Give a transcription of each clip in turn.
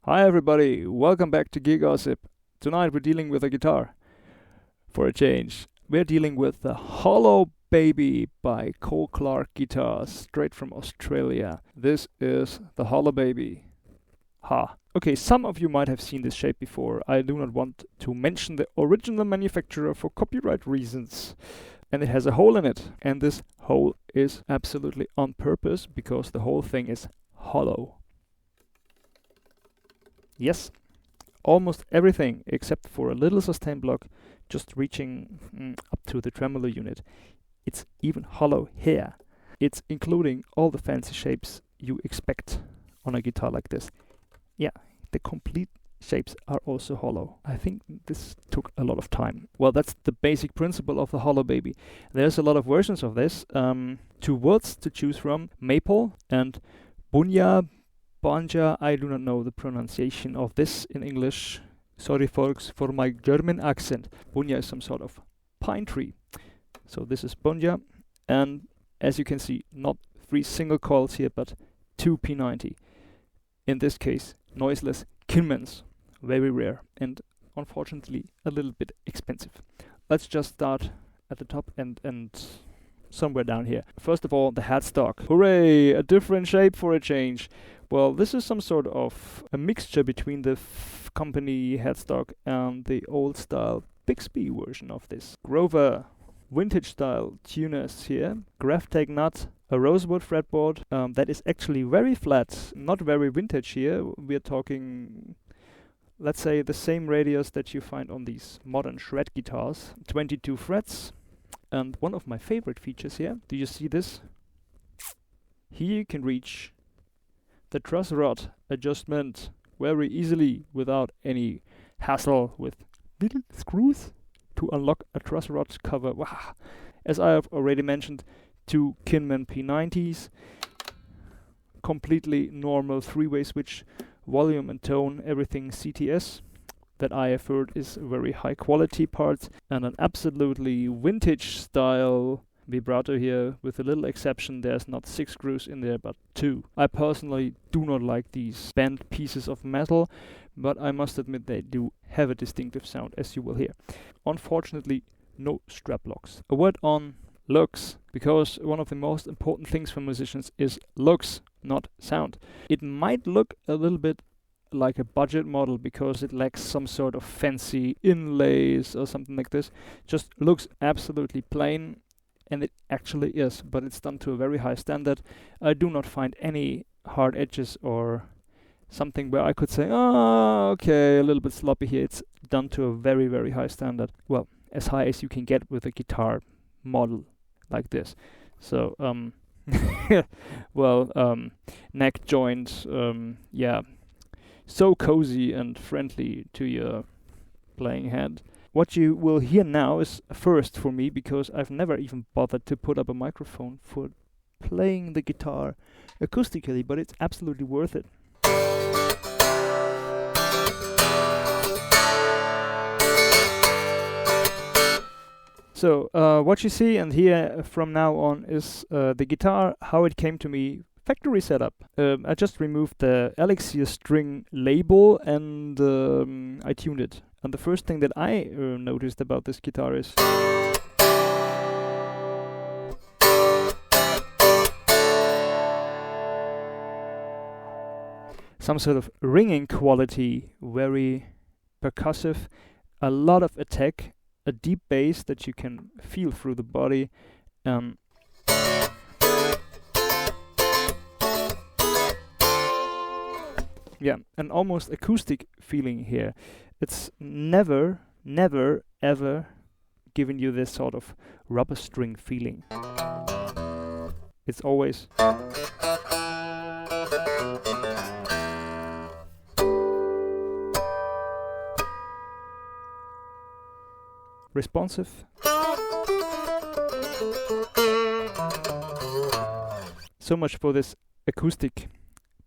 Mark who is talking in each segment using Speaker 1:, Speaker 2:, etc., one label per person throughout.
Speaker 1: Hi everybody, welcome back to GearGossip. Tonight we're dealing with a guitar. For a change, we're dealing with the Hollowbaby by Cole Clark Guitars, straight from Australia. This is the Hollowbaby. Ha. Okay, some of you might have seen this shape before. I do not want to mention the original manufacturer for copyright reasons. And it has a hole in it. And this hole is absolutely on purpose because the whole thing is hollow. Yes, almost everything except for a little sustain block just reaching up to the tremolo unit. It's even hollow here. It's including all the fancy shapes you expect on a guitar like this. Yeah, the complete shapes are also hollow. I think this took a lot of time. Well, that's the basic principle of the Hollowbaby. There's a lot of versions of this. Two words to choose from, maple and bunya. Banja, I do not know the pronunciation of this in English. Sorry folks for my German accent. Bunya is some sort of pine tree. So this is Bunya. And as you can see, not 3 single coils here, but 2 P90. In this case, noiseless Kinmans. Very rare and unfortunately a little bit expensive. Let's just start at the top and somewhere down here. First of all, the headstock. Hooray! A different shape for a change. Well, this is some sort of a mixture between the company headstock and the old style Bixby version of this. Grover vintage style tuners here. Graphtag nut. A rosewood fretboard that is actually very flat, not very vintage here. We're talking, let's say, the same radius that you find on these modern shred guitars. 22 frets. And one of my favorite features here, do you see this? Here you can reach the truss rod adjustment very easily without any hassle with little screws to unlock a truss rod cover. Wow. As I have already mentioned, 2 Kinman P90s, completely normal 3-way switch, volume and tone, everything CTS. That I have heard is very high quality parts, and an absolutely vintage style vibrato here, with a little exception. There's not 6 screws in there but 2. I personally do not like these bent pieces of metal, but I must admit they do have a distinctive sound, as you will hear. Unfortunately, no strap locks. A word on looks, because one of the most important things for musicians is looks, not sound. It might look a little bit like a budget model because it lacks some sort of fancy inlays or something like this. Just looks absolutely plain, and it actually is, but it's done to a very high standard. I do not find any hard edges or something where I could say, oh, okay, a little bit sloppy here. It's done to a very, very high standard. Well, as high as you can get with a guitar model like this. So, neck joint, yeah. So cozy and friendly to your playing hand. What you will hear now is a first for me, because I've never even bothered to put up a microphone for playing the guitar acoustically, but it's absolutely worth it. So what you see and hear from now on is the guitar, how it came to me. Factory setup. I just removed the Elixir string label and I tuned it. And the first thing that I noticed about this guitar is some sort of ringing quality, very percussive, a lot of attack, a deep bass that you can feel through the body. Yeah, an almost acoustic feeling here. It's never, ever given you this sort of rubber string feeling. It's always responsive. So much for this acoustic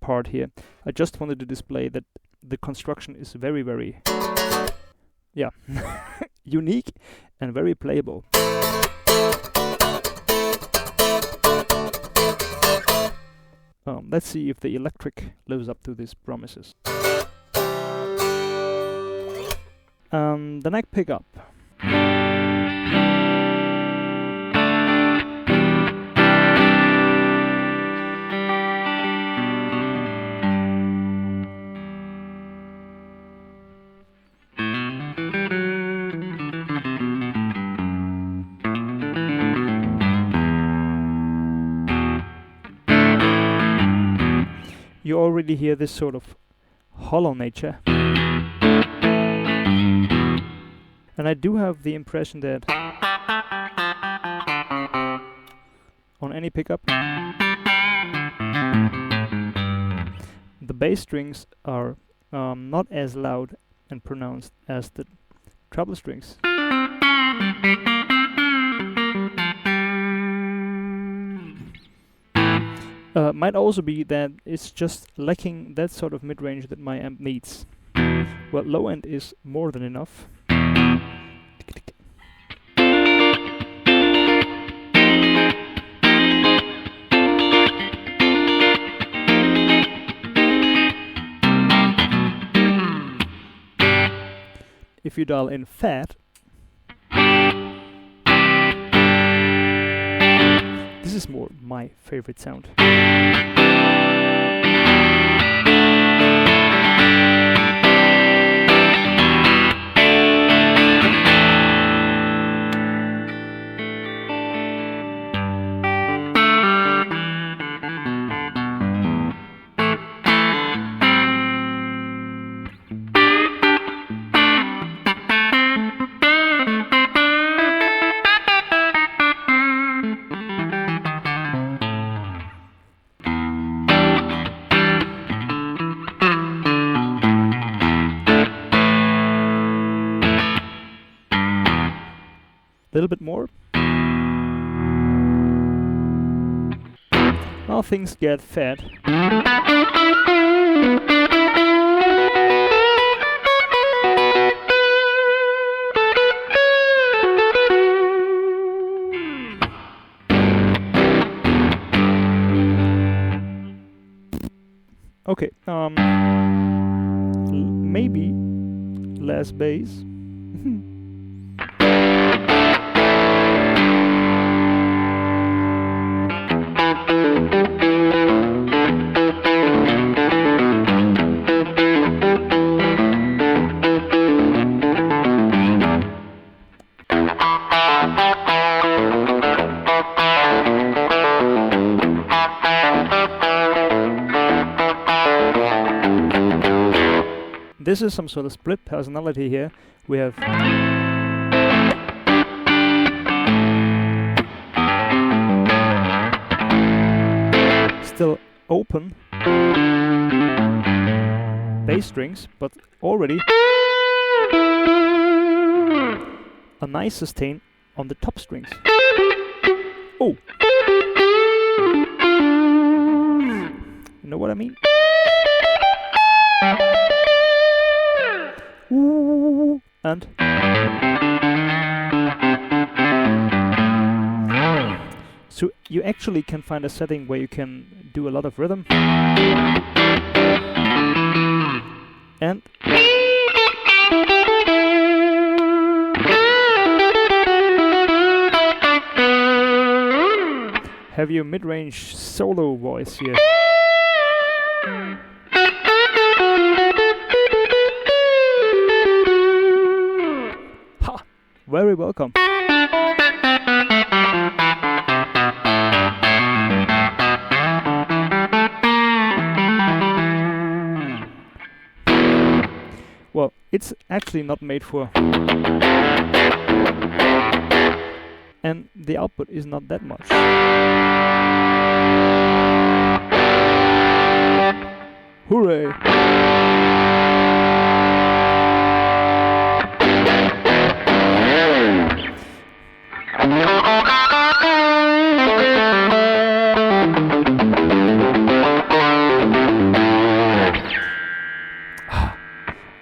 Speaker 1: part here. I just wanted to display that the construction is very, very unique and very playable. Let's see if the electric lives up to these promises. The neck pickup. You already hear this sort of hollow nature. And I do have the impression that on any pickup, the bass strings are not as loud and pronounced as the treble strings. Might also be that it's just lacking that sort of mid-range that my amp needs. Well, low end is more than enough. If you dial in fat, this is more my favorite sound. A little bit more. Now things get fat. Okay, maybe less bass. This is some sort of split personality here. We have still open bass strings, but already a nice sustain on the top strings. Oh! You know what I mean? Ooh, and so you actually can find a setting where you can do a lot of rhythm and have your mid-range solo voice here. Very welcome. Well, it's actually not made for, and the output is not that much. Hooray!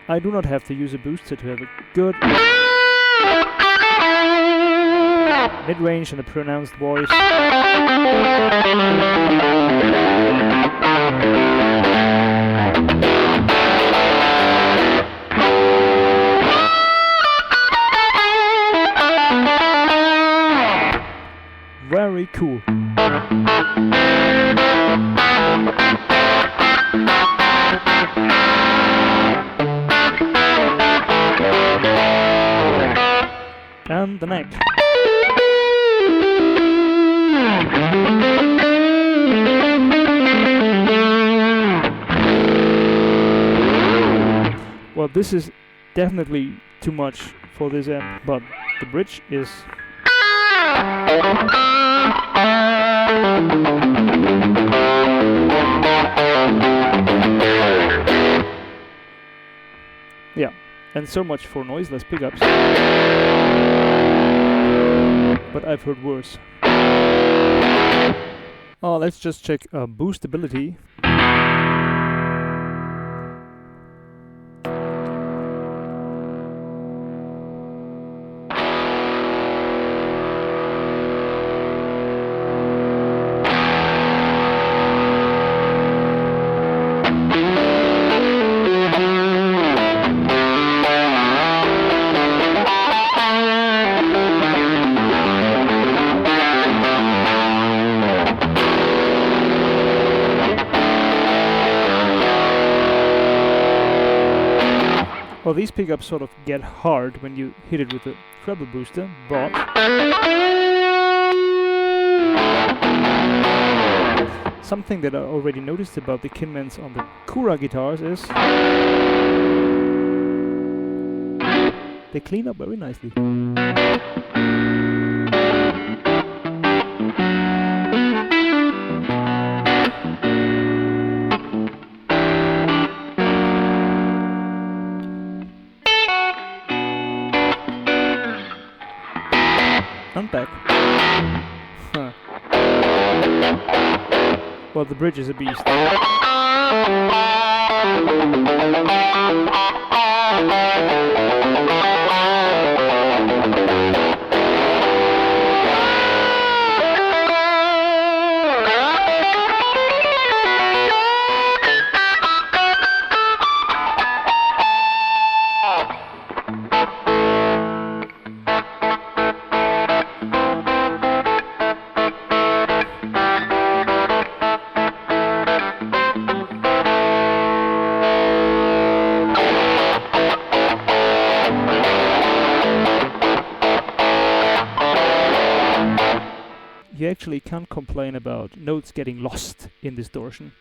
Speaker 1: I do not have to use a booster to have a good mid-range and a pronounced voice. and the neck. Well, this is definitely too much for this amp, but the bridge is... Yeah, and so much for noiseless pickups. But I've heard worse. Oh, let's just check boostability. Well, these pickups sort of get hard when you hit it with the treble booster, but something that I already noticed about the Kinmans on the Kura guitars is they clean up very nicely. I'm back. Huh. Well, the bridge is a beast. You actually can't complain about notes getting lost in distortion.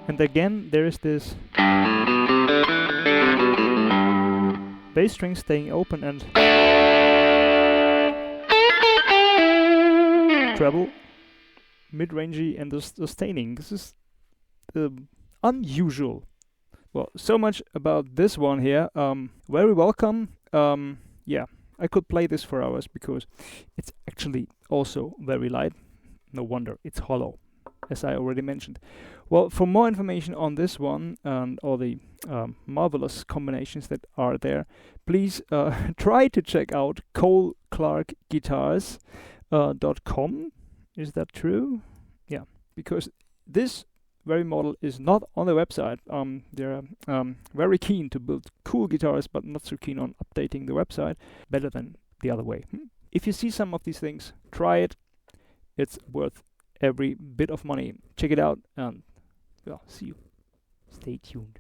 Speaker 1: And again, there is this bass string staying open and treble, mid-rangey, and the sustaining. This is unusual. Well, so much about this one here. Very welcome. Yeah, I could play this for hours because it's actually also very light. No wonder it's hollow, as I already mentioned. Well, for more information on this one and all the marvelous combinations that are there, please try to check out coleclarkguitars.com. Is that true? Yeah, because this very model is not on the website. They're very keen to build cool guitars, but not so keen on updating the website. Better than the other way. If you see some of these things, try it. It's worth every bit of money. Check it out, and well, see you. Stay tuned.